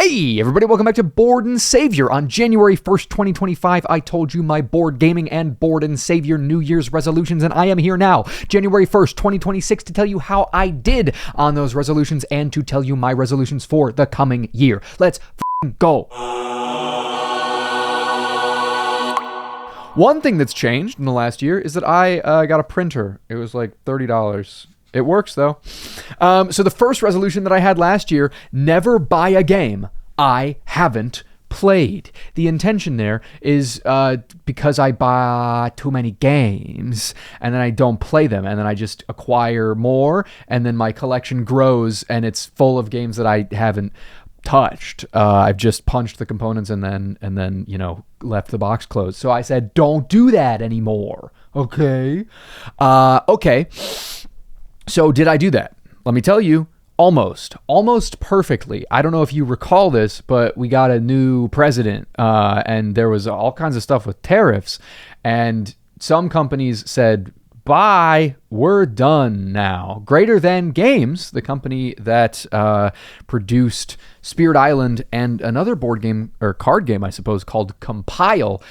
Hey everybody, welcome back to Board and Savior. On January 1st, 2025, I told you my board gaming and Board and Savior New Year's resolutions, and I am here now, January 1st, 2026, to tell you how I did on those resolutions and to tell you my resolutions for the coming year. Let's go. One thing that's changed in the last year is that I got a printer. It was like $30. It works though. So the first resolution that I had last year, never buy a game I haven't played. The intention there is because I buy too many games and then I don't play them and then I just acquire more and then my collection grows and it's full of games that I haven't touched. I've just punched the components and then left the box closed. So I said, don't do that anymore. Okay. So did I do that? Let me tell you, almost perfectly. I don't know if you recall this, but we got a new president and there was all kinds of stuff with tariffs. And some companies said, bye, we're done now. Greater Than Games, the company that produced Spirit Island and another board game or card game, I suppose, called Compile,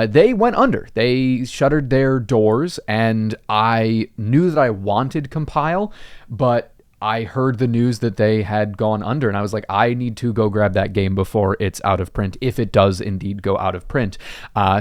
they went under. They shuttered their doors, and I knew that I wanted Compile, but I heard the news that they had gone under, and I was like, I need to go grab that game before it's out of print, if it does indeed go out of print.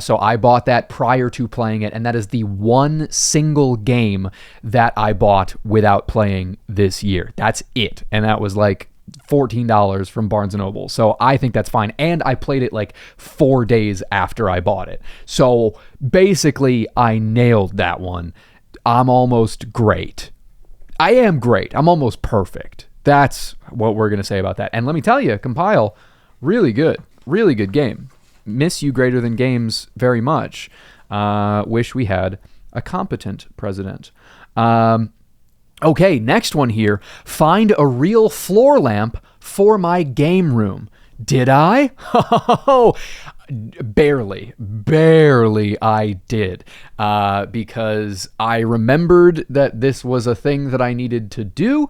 So I bought that prior to playing it, and that is the one single game that I bought without playing this year. That's it. And that was like $14 from Barnes & Noble. So I think that's fine. And I played it like 4 days after I bought it. So basically, I nailed that one. I'm almost great. I am great. I'm almost perfect. That's what we're going to say about that. And let me tell you, Compile, really good game. Miss you, Greater Than Games, very much. Wish we had a competent president. Okay, next one here. Find a real floor lamp for my game room. Did I? Barely I did, because I remembered that this was a thing that I needed to do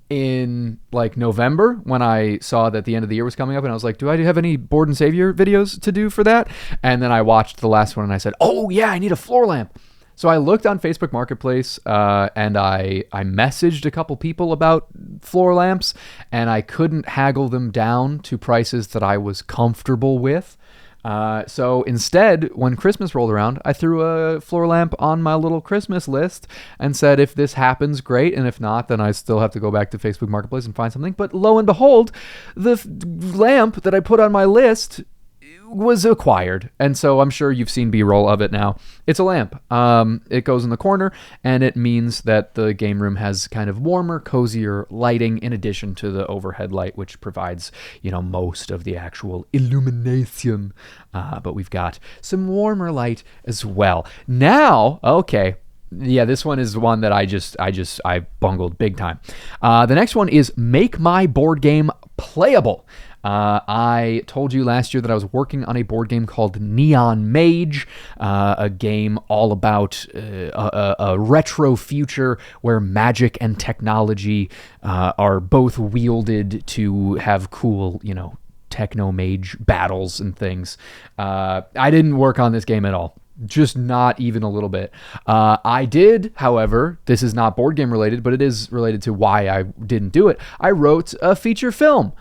in like November when I saw that the end of the year was coming up, and I was like, do I have any Board and Savior videos to do for that? And then I watched the last one and I said, oh yeah, I need a floor lamp. So I looked on Facebook Marketplace and I messaged a couple people about floor lamps, and I couldn't haggle them down to prices that I was comfortable with. So instead, when Christmas rolled around, I threw a floor lamp on my little Christmas list and said, if this happens, great. And if not, then I still have to go back to Facebook Marketplace and find something. But lo and behold, the lamp that I put on my list was acquired. And so I'm sure you've seen B-roll of it now. It's a lamp. It goes in the corner, and it means that the game room has kind of warmer, cozier lighting in addition to the overhead light, which provides, most of the actual illumination. But we've got some warmer light as well. Now, okay. Yeah, this one is one that I bungled big time. The next one is make my board game playable. I told you last year that I was working on a board game called Neon Mage, a game all about a retro future where magic and technology are both wielded to have cool, techno mage battles and things. I didn't work on this game at all. Just not even a little bit. I did, however, this is not board game related, but it is related to why I didn't do it. I wrote a feature film.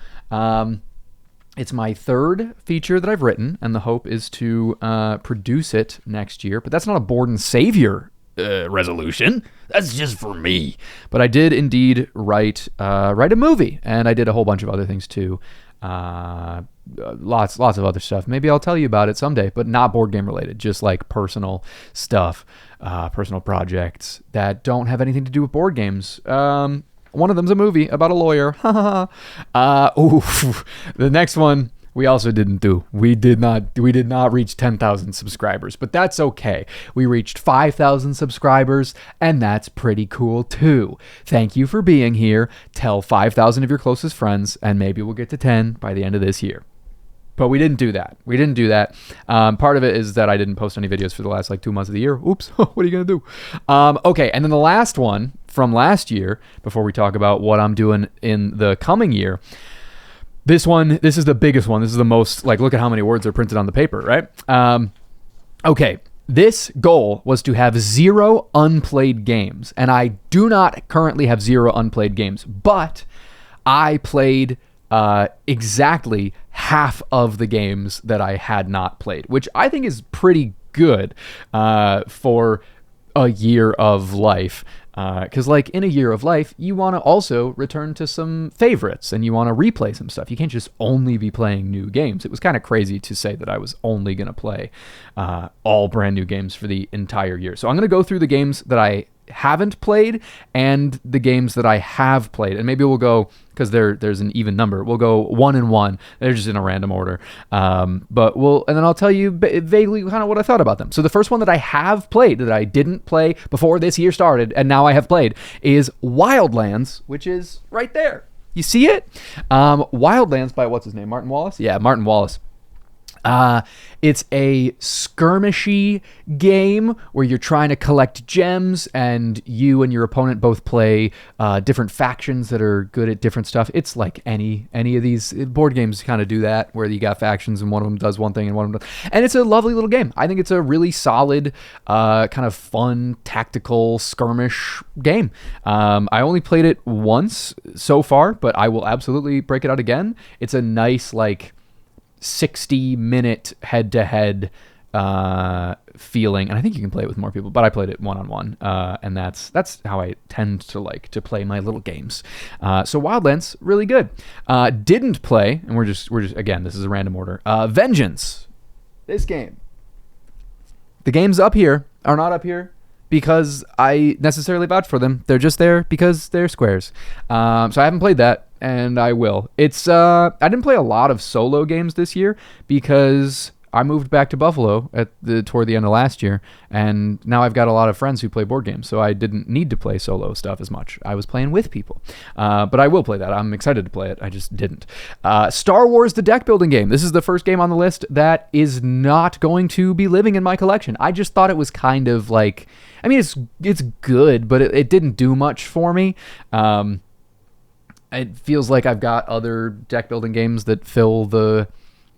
It's my third feature that I've written, and the hope is to produce it next year. But that's not a Board and Savior resolution. That's just for me. But I did indeed write a movie, and I did a whole bunch of other things too. Lots of other stuff. Maybe I'll tell you about it someday, but not board game related. Just like personal stuff, personal projects that don't have anything to do with board games. One of them's a movie about a lawyer. The next one we also didn't do. We did not reach 10,000 subscribers, but that's okay. We reached 5,000 subscribers, and that's pretty cool too. Thank you for being here. Tell 5,000 of your closest friends, and maybe we'll get to 10 by the end of this year. But we didn't do that. Part of it is that I didn't post any videos for the last 2 months of the year. Oops. What are you going to do? Okay. And then the last one from last year, before we talk about what I'm doing in the coming year, This is the biggest one. This is the most, like, look at how many words are printed on the paper, right? Okay. This goal was to have 0 unplayed games, and I do not currently have 0 unplayed games, but I played exactly half of the games that I had not played, which I think is pretty good for a year of life. Because, like, in a year of life, you want to also return to some favorites and you want to replay some stuff. You can't just only be playing new games. It was kind of crazy to say that I was only going to play all brand new games for the entire year. So I'm going to go through the games that I haven't played and the games that I have played. And maybe we'll go, because there's an even number, we'll go 1 and 1. They're just in a random order. And then I'll tell you vaguely kind of what I thought about them. So the first one that I have played that I didn't play before this year started, and now I have played, is Wildlands, which is right there. You see it? Wildlands by, what's his name? Martin Wallace? Yeah, Martin Wallace. It's a skirmishy game where you're trying to collect gems, and you and your opponent both play different factions that are good at different stuff. It's like any of these board games kind of do that, where you got factions and one of them does one thing and one of them does. And it's a lovely little game. I think it's a really solid, kind of fun, tactical skirmish game. I only played it once so far, but I will absolutely break it out again. It's a nice, like, 60-minute head-to-head feeling, and I think you can play it with more people, but I played it one-on-one, and that's how I tend to like to play my little games. So Wildlands, really good. Didn't play, and we're just again, this is a random order. Vengeance, this game. The games up here are not up here because I necessarily vouch for them. They're just there because they're squares. So I haven't played that, and I will. It's I didn't play a lot of solo games this year because I moved back to Buffalo toward the end of last year, and now I've got a lot of friends who play board games, so I didn't need to play solo stuff as much. I was playing with people. But I will play that. I'm excited to play it. I just didn't. Star Wars, the deck building game. This is the first game on the list that is not going to be living in my collection. I just thought it was kind of like, I mean, it's good, but it didn't do much for me. It feels like I've got other deck building games that fill the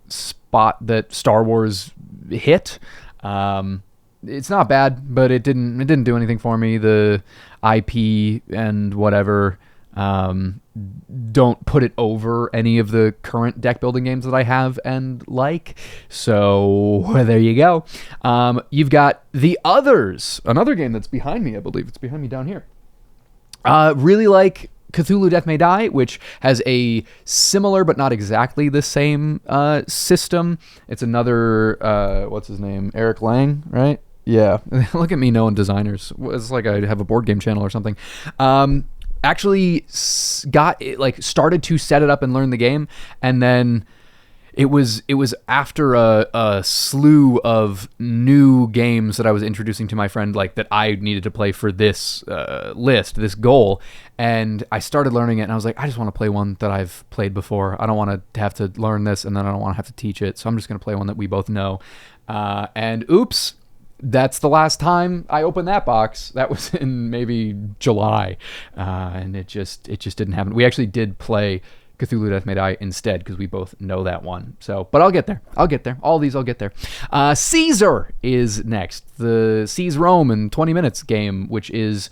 spot that Star Wars hit. It's not bad, but it didn't do anything for me. The IP and whatever don't put it over any of the current deck building games that I have and like. So there you go. You've got The Others, another game that's behind me. I believe it's behind me down here. Really like Cthulhu Death May Die, which has a similar but not exactly the same system. It's another, what's his name? Eric Lang, right? Yeah. Look at me knowing designers. It's like I have a board game channel or something. Actually started to set it up and learn the game, and then it was after a slew of new games that I was introducing to my friend, like that I needed to play for this this goal, and I started learning it, and I was like, I just want to play one that I've played before. I don't want to have to learn this, and then I don't want to have to teach it, so I'm just going to play one that we both know. And oops, that's the last time I opened that box. That was in maybe July, and it just didn't happen. We actually did play Cthulhu Death May Die instead because we both know that one. So, but I'll get there. All these I'll get there. Caesar is next. The Seize Rome in 20 minutes game, which is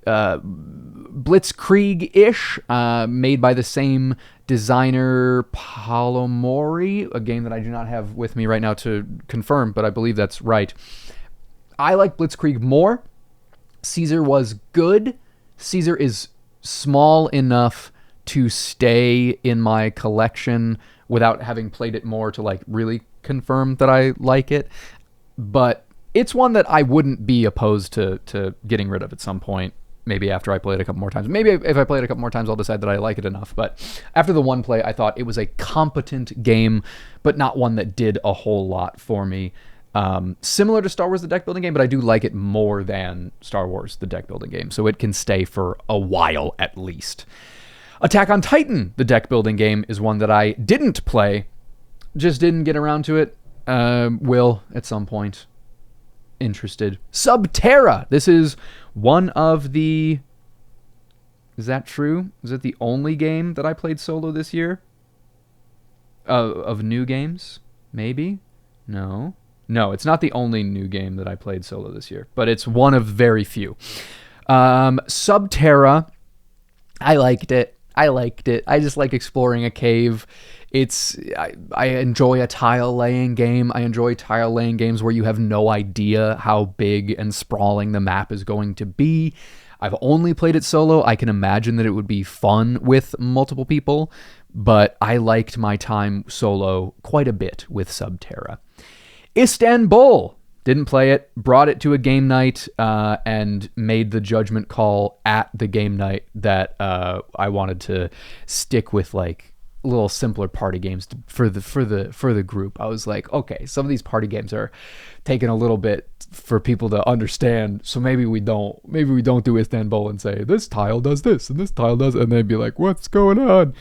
Blitzkrieg-ish, made by the same designer, Palomori, a game that I do not have with me right now to confirm, but I believe that's right. I like Blitzkrieg more. Caesar was good. Caesar is small enough to stay in my collection without having played it more to like really confirm that I like it. But it's one that I wouldn't be opposed to getting rid of at some point. Maybe after I play it a couple more times. Maybe if I play it a couple more times, I'll decide that I like it enough. But after the one play, I thought it was a competent game, but not one that did a whole lot for me. Similar to Star Wars, the deck building game, but I do like it more than Star Wars, the deck building game. So it can stay for a while at least. Attack on Titan, the deck building game, is one that I didn't play. Just didn't get around to it. Will at some point. Interested. Subterra. This is one of the... Is that true? Is it the only game that I played solo this year? Of new games, maybe. No, it's not the only new game that I played solo this year, but it's one of very few. Subterra, I liked it. I just like exploring a cave. I enjoy a tile laying game. I enjoy tile laying games where you have no idea how big and sprawling the map is going to be. I've only played it solo. I can imagine that it would be fun with multiple people, but I liked my time solo quite a bit with Subterra. Istanbul. Didn't play it, brought it to a game night, and made the judgment call at the game night that I wanted to stick with like little simpler party games for the group. I was like, okay, some of these party games are taking a little bit for people to understand, so maybe we don't do Istanbul and say this tile does this and this tile does, and they'd be like, what's going on?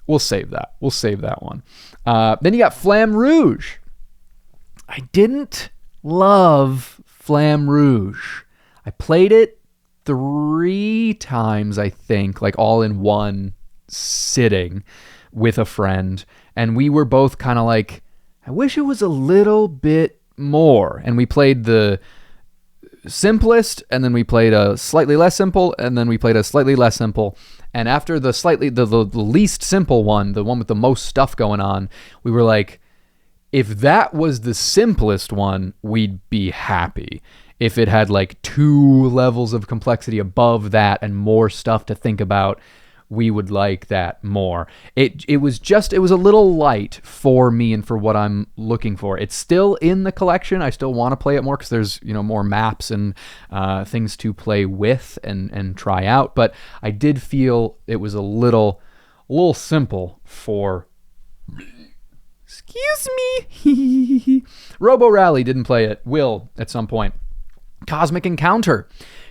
We'll save that one. Then you got Flamme Rouge. I didn't love Flamme Rouge. I played it 3 times, I think, like all in one sitting with a friend, and we were both kind of like, I wish it was a little bit more. And we played the simplest, and then we played a slightly less simple, and then we played a slightly less simple. And after the least simple one, the one with the most stuff going on, we were like, if that was the simplest one, we'd be happy. If it had like 2 levels of complexity above that and more stuff to think about, we would like that more. It was a little light for me and for what I'm looking for. It's still in the collection. I still want to play it more because there's more maps and things to play with and try out. But I did feel it was a little simple for. Excuse me. Robo Rally, didn't play it. Will at some point. Cosmic Encounter.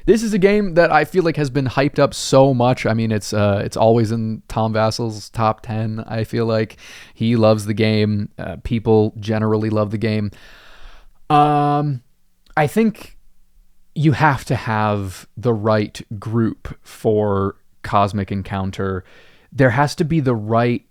This is a game that I feel like has been hyped up so much. I mean, it's always in Tom Vassel's top 10. I feel like he loves the game. People generally love the game. I think you have to have the right group for Cosmic Encounter. There has to be the right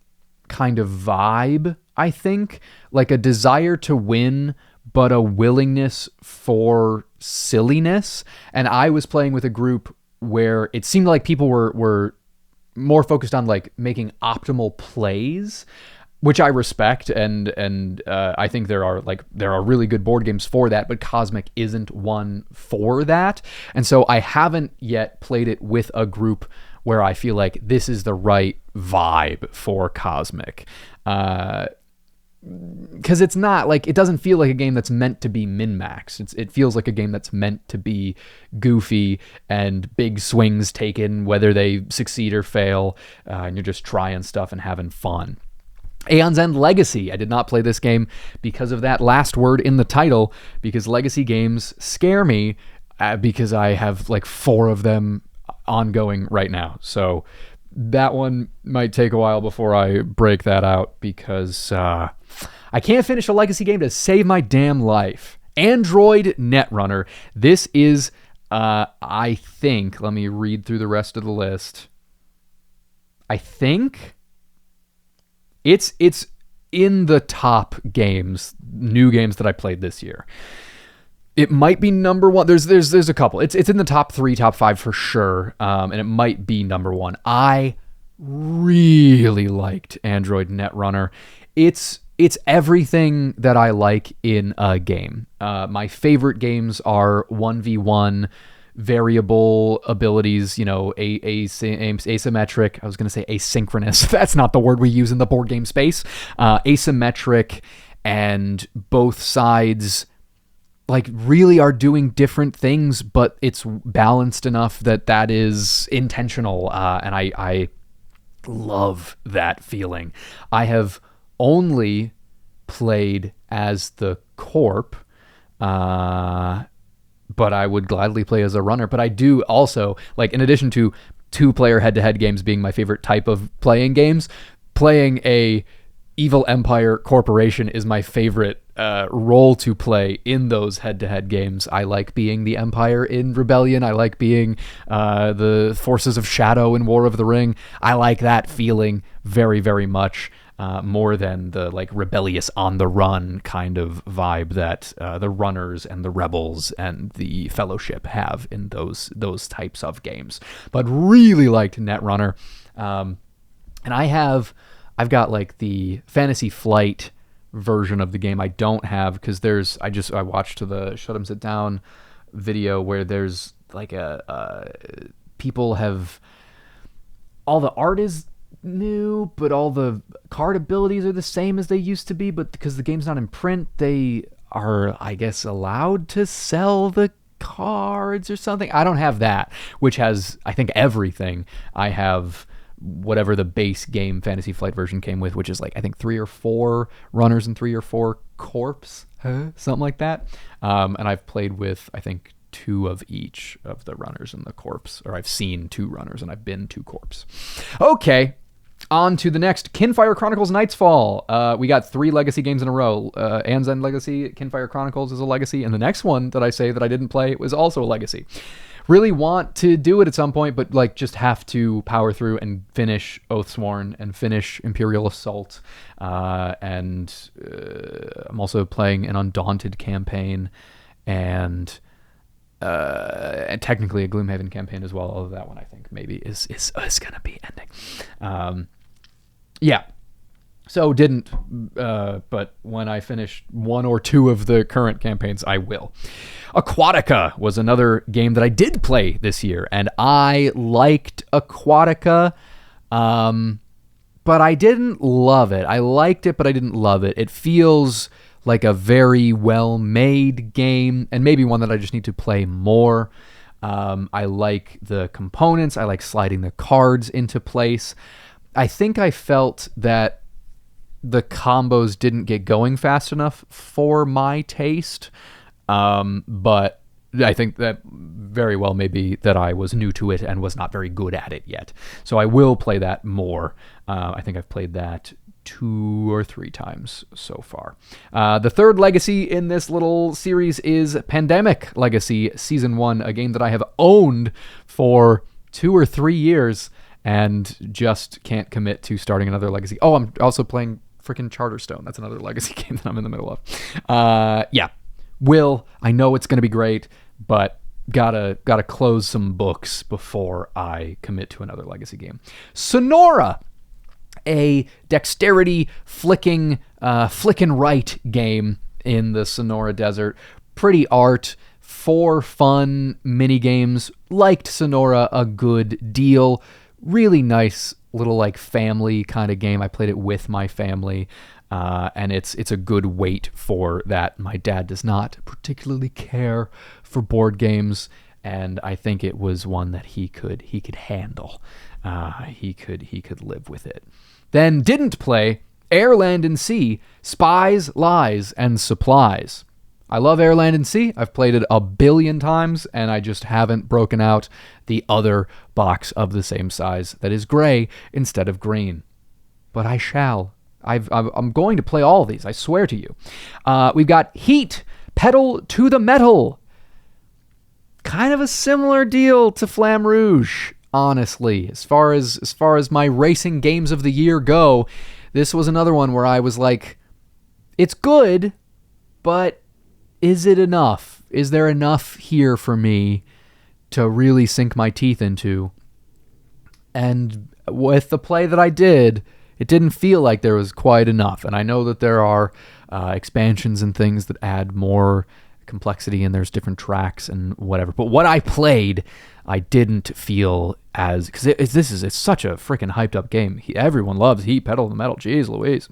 kind of vibe, I think, like a desire to win, but a willingness for silliness. And I was playing with a group where it seemed like people were more focused on like making optimal plays, which I respect, and I think there are really good board games for that, but Cosmic isn't one for that. And so I haven't yet played it with a group where I feel like this is the right vibe for Cosmic. Because it's not like, it doesn't feel like a game that's meant to be min-max. It feels like a game that's meant to be goofy and big swings taken, whether they succeed or fail, and you're just trying stuff and having fun. Aeon's End Legacy. I did not play this game because of that last word in the title, because Legacy games scare me, because I have like 4 of them ongoing right now. So that one might take a while before I break that out, because I can't finish a Legacy game to save my damn life. Android Netrunner. This is, I think, let me read through the rest of the list. I think it's in the top games, new games that I played this year. It might be number 1. There's a couple. It's in the top 3, top 5 for sure, and it might be number 1. I really liked Android Netrunner. It's everything that I like in a game. My favorite games are 1v1 variable abilities, asymmetric. I was going to say asynchronous. That's not the word we use in the board game space. Asymmetric, and both sides like really are doing different things, but it's balanced enough that is intentional. And I love that feeling. I have only played as the corp, but I would gladly play as a runner. But I do also, like, in addition to 2-player head-to-head games being my favorite type of playing games, playing a Evil Empire Corporation is my favorite role to play in those head-to-head games. I like being the Empire in Rebellion. I like being the Forces of Shadow in War of the Ring. I like that feeling very, very much. more than the like rebellious on the run kind of vibe that the runners and the rebels and the fellowship have in those types of games. But really liked Netrunner. And I've got like the Fantasy Flight version of the game. I don't have, because I watched the Shut 'em Sit Down video where there's like people have, all the art is new, but all the card abilities are the same as they used to be, but because the game's not in print, they are, I guess, allowed to sell the cards or something. I don't have that, which has, I think, everything. I have whatever the base game Fantasy Flight version came with, which is like, I think 3 or 4 runners and 3 or 4 corps, something like that. And I've played with, I think, 2 of each of the runners and the corps, or I've seen 2 runners and I've been 2 corps. Okay, on to the next. Kinfire Chronicles Night's Fall. We got 3 legacy games in a row. Anzen Legacy, Kinfire Chronicles is a legacy, and the next one that I say that I didn't play was also a legacy. Really want to do it at some point, but like just have to power through and finish Oathsworn and finish Imperial Assault. And I'm also playing an Undaunted campaign and technically a Gloomhaven campaign as well. Although that one I think maybe is going to be ending. Yeah. So didn't, but when I finish 1 or 2 of the current campaigns, I will. Aquatica was another game that I did play this year, and I liked Aquatica, but I didn't love it. I liked it, but I didn't love it. It feels like a very well-made game, and maybe one that I just need to play more. I like the components. I like sliding the cards into place. I think I felt that the combos didn't get going fast enough for my taste. But I think that very well may be that I was new to it and was not very good at it yet. So I will play that more. I think I've played that 2 or 3 times so far. The third legacy in this little series is Pandemic Legacy Season 1, a game that I have owned for 2 or 3 years and just can't commit to starting another legacy. Oh, I'm also playing freaking Charterstone. That's another legacy game that I'm in the middle of. Yeah. I know it's going to be great, but gotta close some books before I commit to another legacy game. Sonora, a dexterity flicking right game in the Sonora Desert. Pretty art, 4 fun mini games. Liked Sonora a good deal. Really nice little like family kind of game. I played it with my family, and it's a good weight for that. My dad does not particularly care for board games, and I think it was one that he could handle. He could live with it. Then didn't play Air, Land, and Sea, Spies, Lies, and Supplies. I love Air, Land, and Sea. I've played it a billion times, and I just haven't broken out the other box of the same size that is gray instead of green. But I shall. I'm going to play all of these, I swear to you. We've got Heat, Pedal to the Metal. Kind of a similar deal to Flamme Rouge, honestly. As far as my racing games of the year go, this was another one where I was like, it's good, but is it enough? Is there enough here for me to really sink my teeth into? And with the play that I did, it didn't feel like there was quite enough. And I know that there are expansions and things that add more complexity, and there's different tracks and whatever. But what I played, I didn't feel as, because it's such a freaking hyped up game. Everyone loves Heat, Pedal to the Metal. Jeez Louise.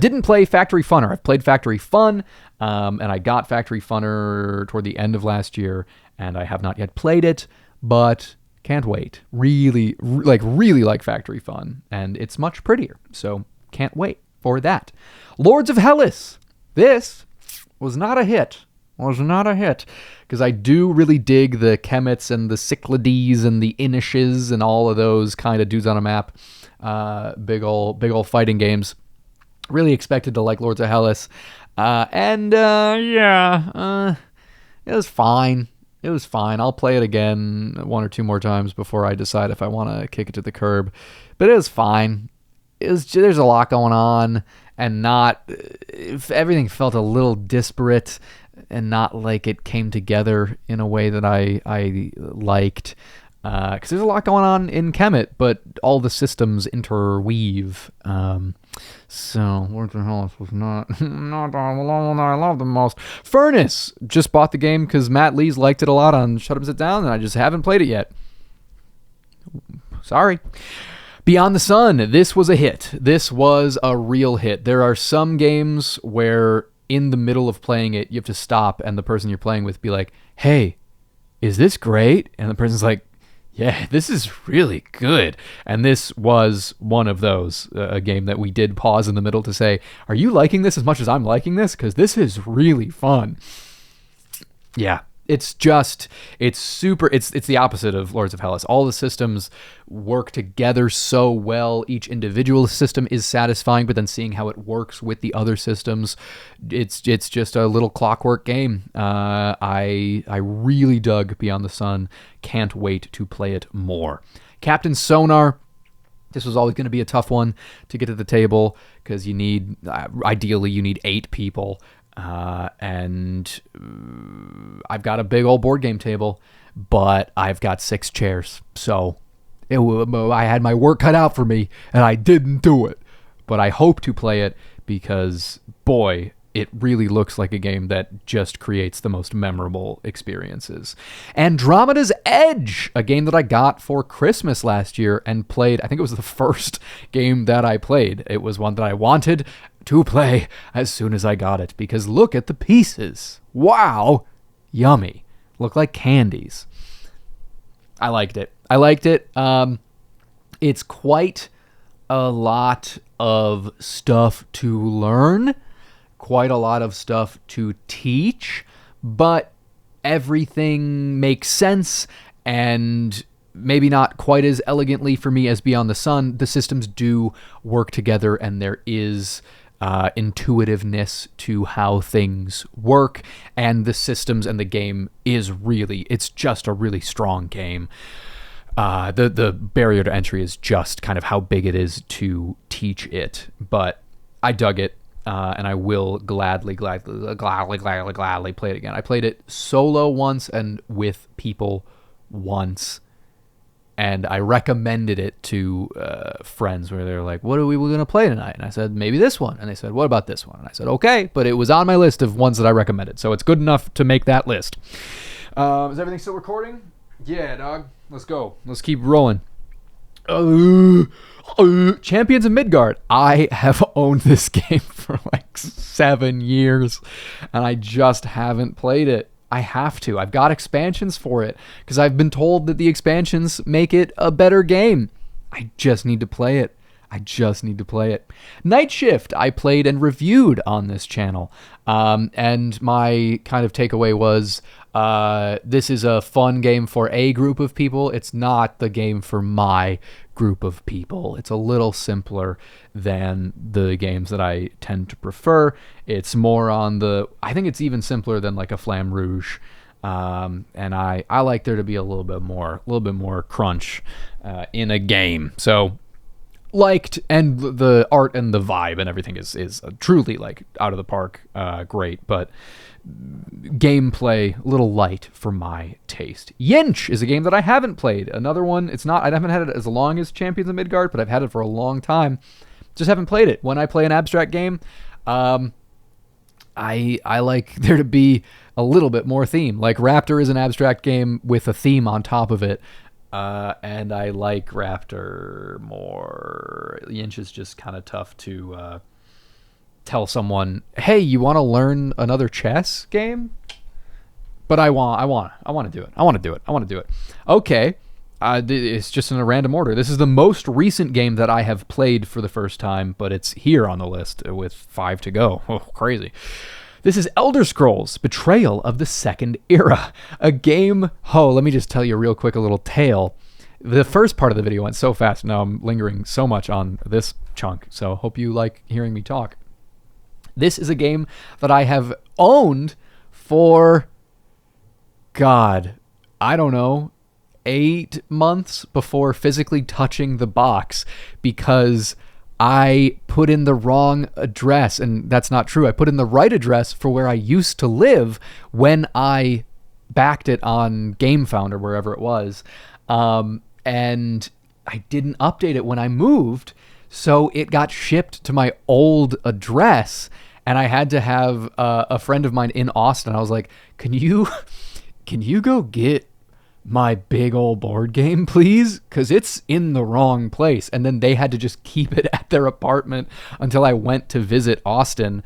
Didn't play Factory Funner. I've played Factory Fun, and I got Factory Funner toward the end of last year, and I have not yet played it, but can't wait. Really like Factory Fun, and it's much prettier, so can't wait for that. Lords of Hellas. This was not a hit. Because I do really dig the Kemets and the Cyclades and the Inishes and all of those kind of dudes on a map. Big ol' fighting games. Really expected to like Lords of Hellas. It was fine. I'll play it again 1 or 2 more times before I decide if I want to kick it to the curb. But it was fine. there's a lot going on, and not if everything felt a little disparate and not like it came together in a way that I liked. Because there's a lot going on in Kemet, but all the systems interweave. So Lords of Hellas was not the one I love the most. Furnace just bought the game because Matt Lees liked it a lot on Shut Up and Sit Down, and I just haven't played it yet. Sorry. Beyond the Sun, this was a hit. This was a real hit. There are some games where in the middle of playing it, you have to stop and the person you're playing with be like, hey, is this great? And the person's like, yeah, this is really good. And this was one of those, a game that we did pause in the middle to say, are you liking this as much as I'm liking this? Because this is really fun. Yeah, it's the opposite of Lords of Hellas. All the systems work together so well. Each individual system is satisfying, but then seeing how it works with the other systems, it's just a little clockwork game. I really dug Beyond the Sun. Can't wait to play it more. Captain Sonar. This was always going to be a tough one to get to the table because ideally you need 8 people. And I've got a big old board game table, but I've got 6 chairs. So I had my work cut out for me, and I didn't do it. But I hope to play it because, boy, it really looks like a game that just creates the most memorable experiences. Andromeda's Edge, a game that I got for Christmas last year and played. I think it was the first game that I played. It was one that I wanted to play as soon as I got it, because look at the pieces. Wow. Yummy. Look like candies. I liked it. It's quite a lot of stuff to learn, quite a lot of stuff to teach, but everything makes sense, and maybe not quite as elegantly for me as Beyond the Sun. The systems do work together, and there is intuitiveness to how things work, and the systems and the game it's just a really strong game. The barrier to entry is just kind of how big it is to teach it, but I dug it, and I will gladly play it again. I played it solo once and with people once, and I recommended it to friends where they're like, what are we going to play tonight? And I said, maybe this one. And they said, what about this one? And I said, okay, but it was on my list of ones that I recommended, so it's good enough to make that list. Is everything still recording? Yeah, dog. Let's go. Let's keep rolling. Champions of Midgard. I have owned this game for like 7 years, and I just haven't played it. I have to. I've got expansions for it because I've been told that the expansions make it a better game. I just need to play it. Night Shift, I played and reviewed on this channel. And my kind of takeaway was this is a fun game for a group of people. It's not the game for my group of people. It's a little simpler than the games that I tend to prefer. It's more on I think it's even simpler than like a Flamme Rouge. And I like there to be a little bit more crunch in a game. So liked, and the art and the vibe and everything is truly like out of the park, great, but gameplay a little light for my taste. Yinch is a game that I haven't played. Another one. I haven't had it as long as Champions of Midgard, but I've had it for a long time. Just haven't played it. When I play an abstract game, I like there to be a little bit more theme. Like Raptor is an abstract game with a theme on top of it. And I like Raptor more. Yinch is just kind of tough to tell someone, hey, you want to learn another chess game? But I want to do it. Okay. It's just in a random order. This is the most recent game that I have played for the first time, but it's here on the list with 5 to go. Oh, crazy. This is Elder Scrolls Betrayal of the Second Era, a game. Oh, let me just tell you real quick a little tale. The first part of the video went so fast. Now I'm lingering so much on this chunk, so hope you like hearing me talk. This is a game that I have owned for, God, I don't know, 8 months before physically touching the box, because I put in the wrong address, and that's not true. I put in the right address for where I used to live when I backed it on GameFound or wherever it was. And I didn't update it when I moved, so it got shipped to my old address, and I had to have a friend of mine in Austin. I was like, can you go get my big old board game, please? Because it's in the wrong place. And then they had to just keep it at their apartment until I went to visit Austin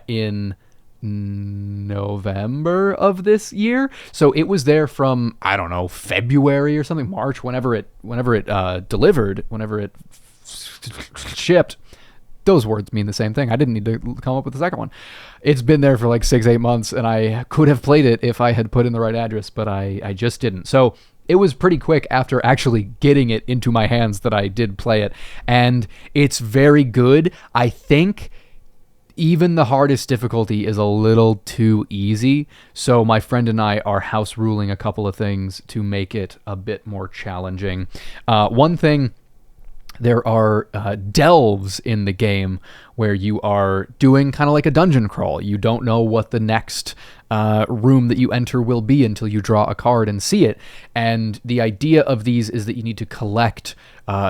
in November of this year. So it was there from, I don't know, February or something, March, whenever it delivered, whenever it shipped. Those words mean the same thing. I didn't need to come up with the second one. It's been there for like 6-8 months, and I could have played it if I had put in the right address, but I just didn't. So it was pretty quick after actually getting it into my hands that I did play it. And it's very good. I think even the hardest difficulty is a little too easy. So my friend and I are house ruling a couple of things to make it a bit more challenging. One thing, there are delves in the game where you are doing kind of like a dungeon crawl. You don't know what the next room that you enter will be until you draw a card and see it. And the idea of these is that you need to collect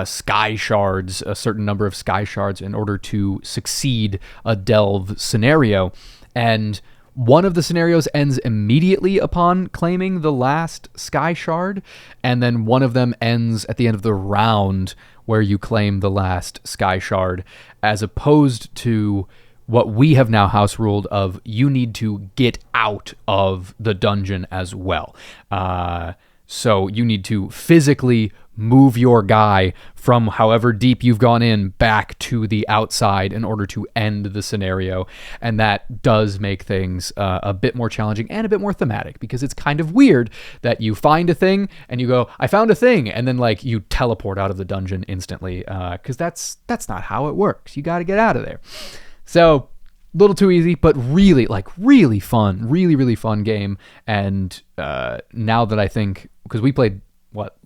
sky shards, a certain number of sky shards, in order to succeed a delve scenario. And one of the scenarios ends immediately upon claiming the last sky shard, and then one of them ends at the end of the round where you claim the last sky shard, as opposed to what we have now house ruled of you need to get out of the dungeon as well. So you need to physically move your guy from however deep you've gone in back to the outside in order to end the scenario. And that does make things a bit more challenging and a bit more thematic, because it's kind of weird that you find a thing and you go, I found a thing, and then like you teleport out of the dungeon instantly, because that's not how it works. You got to get out of there. So a little too easy, but really fun, really fun game. And now that I think, because we played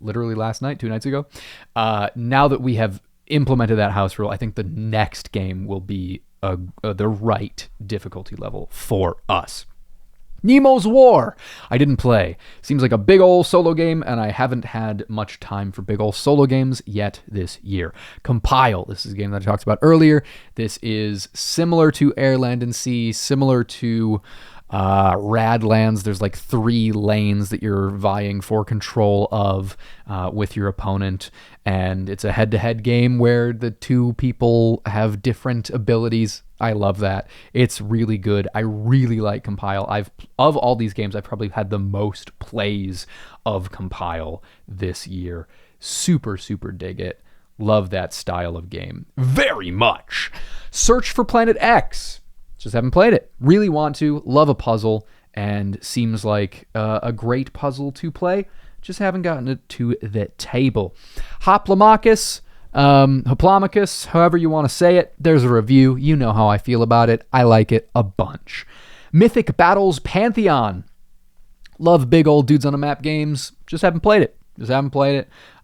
literally last night, 2 nights ago, now that we have implemented that house rule, I think the next game will be the right difficulty level for us. Nemo's War, I didn't play. Seems like a big old solo game, and I haven't had much time for big old solo games yet this year. Compile, this is a game that I talked about earlier. This is similar to Air, Land, and Sea, similar to Radlands. There's like 3 lanes that you're vying for control of with your opponent, and it's a head-to-head game where the 2 people have different abilities. I love that. It's really good. I really like Compile. Of all these games, I've probably had the most plays of Compile this year. Super dig it. Love that style of game very much. Search for Planet X. Just haven't played it. Really want to. Love a puzzle, and seems like a great puzzle to play. Just haven't gotten it to the table. Hoplomachus, however you want to say it. There's a review. You know how I feel about it. I like it a bunch. Mythic Battles Pantheon. Love big old dudes on a map games. Just haven't played it.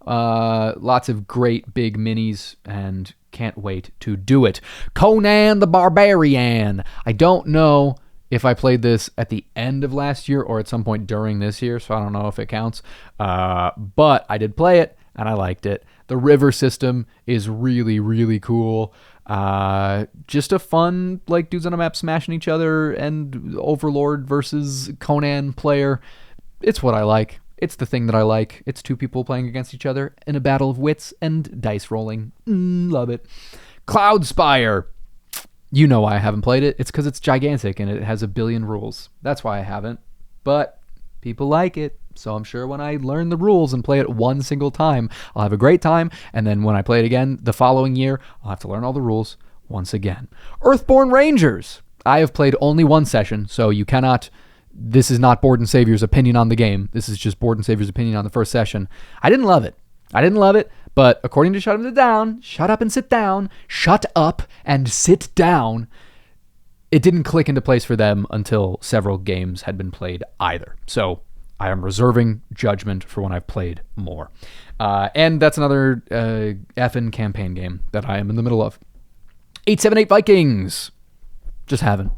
Lots of great big minis, and can't wait to do it. Conan the Barbarian. I don't know if I played this at the end of last year or at some point during this year, so I don't know if it counts. But I did play it, and I liked it. The river system is really cool. Just a fun, like, dudes on a map smashing each other and Overlord versus Conan player. It's what I like. It's the thing that I like. It's 2 people playing against each other in a battle of wits and dice rolling. Love it. Cloudspire. You know why I haven't played it. It's because it's gigantic and it has a billion rules. That's why I haven't. But people like it. So I'm sure when I learn the rules and play it one single time, I'll have a great time. And then when I play it again the following year, I'll have to learn all the rules once again. Earthborn Rangers. I have played only one session, so you cannot... This is not Board and Savior's opinion on the game. This is just Board and Savior's opinion on the first session. I didn't love it, but according to Shut Up and Sit Down, it didn't click into place for them until several games had been played either. So I am reserving judgment for when I've played more. And that's another effing campaign game that I am in the middle of. 878 Vikings. Just haven't.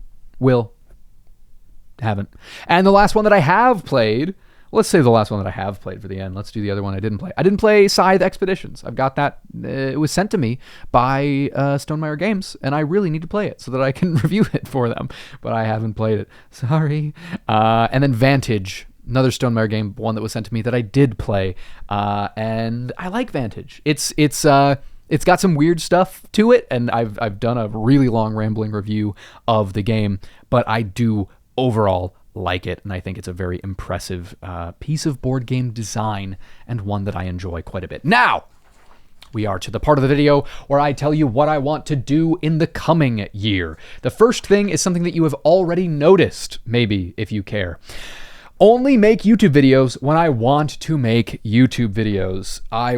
Haven't. And the last one that I have played, let's say the last one that I have played for the end. Let's do the other one I didn't play. I didn't play Scythe Expeditions. I've got that. It was sent to me by Stonemaier Games, and I really need to play it so that I can review it for them. But I haven't played it. Sorry. And then Vantage, another Stonemaier game, one that was sent to me that I did play. And I like Vantage. It's got some weird stuff to it, and I've done a really long rambling review of the game, but I do overall like it, and I think it's a very impressive piece of board game design and one that I enjoy quite a bit. Now, we are to the part of the video where I tell you what I want to do in the coming year. The first thing is something that you have already noticed, maybe, if you care. Only make YouTube videos when I want to make YouTube videos. I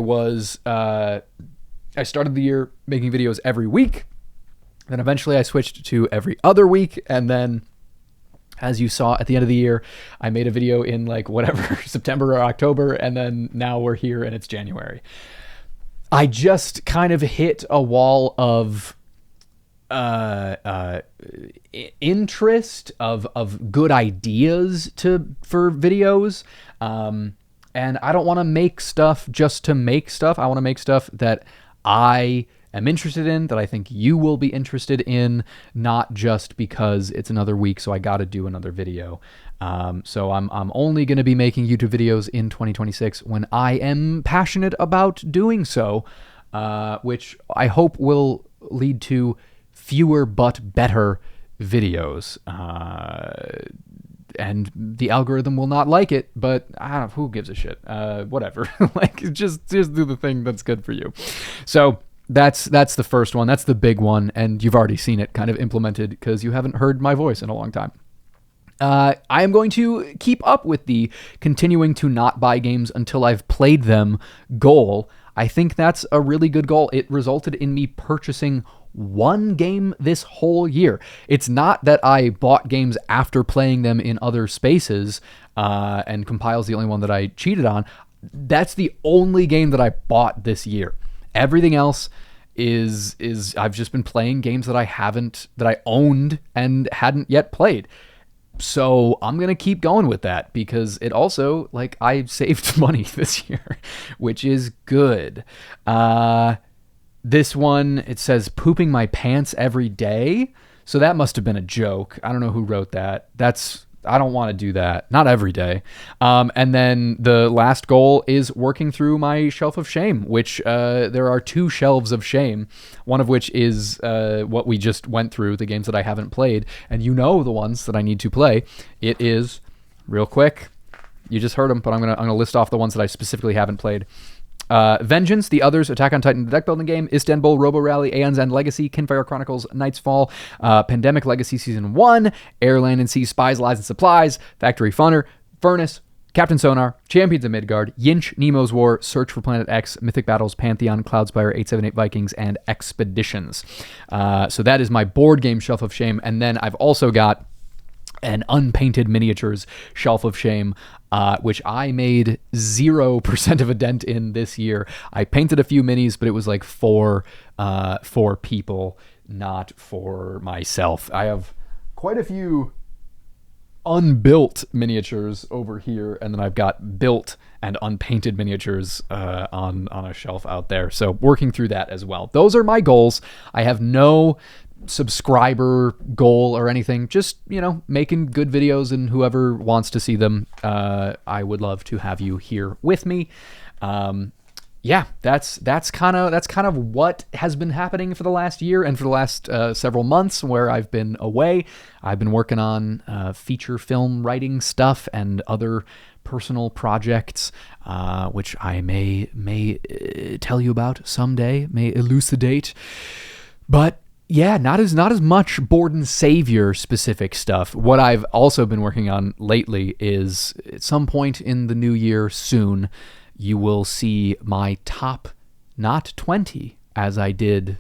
started the year making videos every week. Then eventually I switched to every other week, and then as you saw at the end of the year, I made a video in like whatever, September or October, and then now we're here and it's January. I just kind of hit a wall of interest, of good ideas for videos. And I don't want to make stuff just to make stuff. I want to make stuff that I am interested in, that I think you will be interested in, not just because it's another week, so I got to do another video. So I'm only going to be making YouTube videos in 2026 when I am passionate about doing so, which I hope will lead to fewer but better videos. And the algorithm will not like it, but I don't know, who gives a shit? Whatever. Like, just do the thing that's good for you. So that's the first one. That's the big one, and you've already seen it kind of implemented because you haven't heard my voice in a long time. I am going to keep up with the continuing to not buy games until I've played them goal. I think that's a really good goal. It resulted in me purchasing one game this whole year. It's not that I bought games after playing them in other spaces, and Compile's the only one that I cheated on. That's the only game that I bought this year. Everything else is I've just been playing games that I owned and hadn't yet played. So I'm going to keep going with that because it also, like, I saved money this year, which is good. This one, it says pooping my pants every day. So that must have been a joke. I don't know who wrote that. I don't want to do that. Not every day. And then the last goal is working through my shelf of shame, which there are 2 shelves of shame, one of which is what we just went through, the games that I haven't played. And you know the ones that I need to play. It is, real quick, you just heard them, but I'm gonna list off the ones that I specifically haven't played. Vengeance, The Others, Attack on Titan, the deck building game, Istanbul, Robo Rally, Aeon's End Legacy, Kinfire Chronicles, Night's Fall, Pandemic Legacy Season 1, Air, Land, and Sea, Spies, Lies, and Supplies, Factory Furnace, Captain Sonar, Champions of Midgard, Yinch, Nemo's War, Search for Planet X, Mythic Battles, Pantheon, Cloudspire, 878 Vikings, and Expeditions. So that is my board game shelf of shame. And then I've also got an unpainted miniatures shelf of shame, which I made 0% of a dent in this year. I painted a few minis, but it was like for people, not for myself. I have quite a few unbuilt miniatures over here, and then I've got built and unpainted miniatures on a shelf out there. So working through that as well. Those are my goals. I have no subscriber goal or anything, just, making good videos, and whoever wants to see them, I would love to have you here with me. That's kind of what has been happening for the last year and for the last several months where I've been away. I've been working on feature film writing stuff and other personal projects, which I may tell you about someday, may elucidate, but yeah, not as much Board and Savior specific stuff. What I've also been working on lately is, at some point in the new year soon, you will see my top, not 20 as I did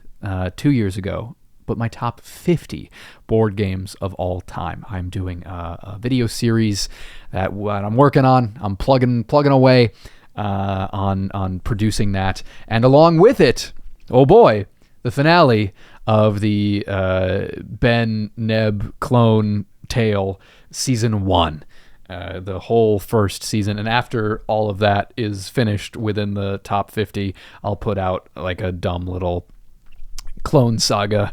2 years ago, but my top 50 board games of all time. I'm doing a video series that I'm working on. I'm plugging away on producing that, and along with it, oh boy, the finale. of the Ben Neb clone tale season 1. The whole first season, and after all of that is finished within the top 50, I'll put out like a dumb little Clone Saga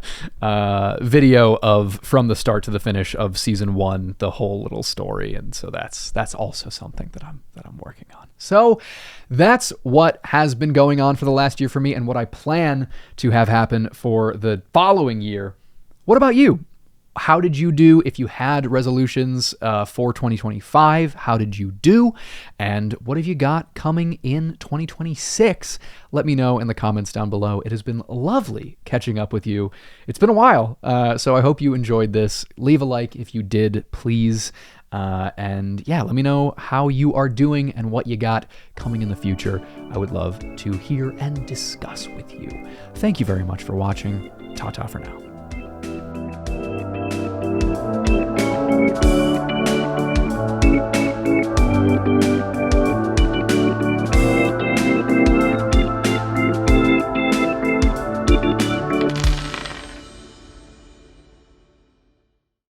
video of from the start to the finish of season 1, the whole little story. And so that's also something that I'm working on. So that's what has been going on for the last year for me, and what I plan to have happen for the following year. What about you? How did you do? If you had resolutions for 2025, how did you do? And what have you got coming in 2026? Let me know in the comments down below. It has been lovely catching up with you. It's been a while, so I hope you enjoyed this. Leave a like if you did, please. And yeah, let me know how you are doing and what you got coming in the future. I would love to hear and discuss with you. Thank you very much for watching. Ta-ta for now.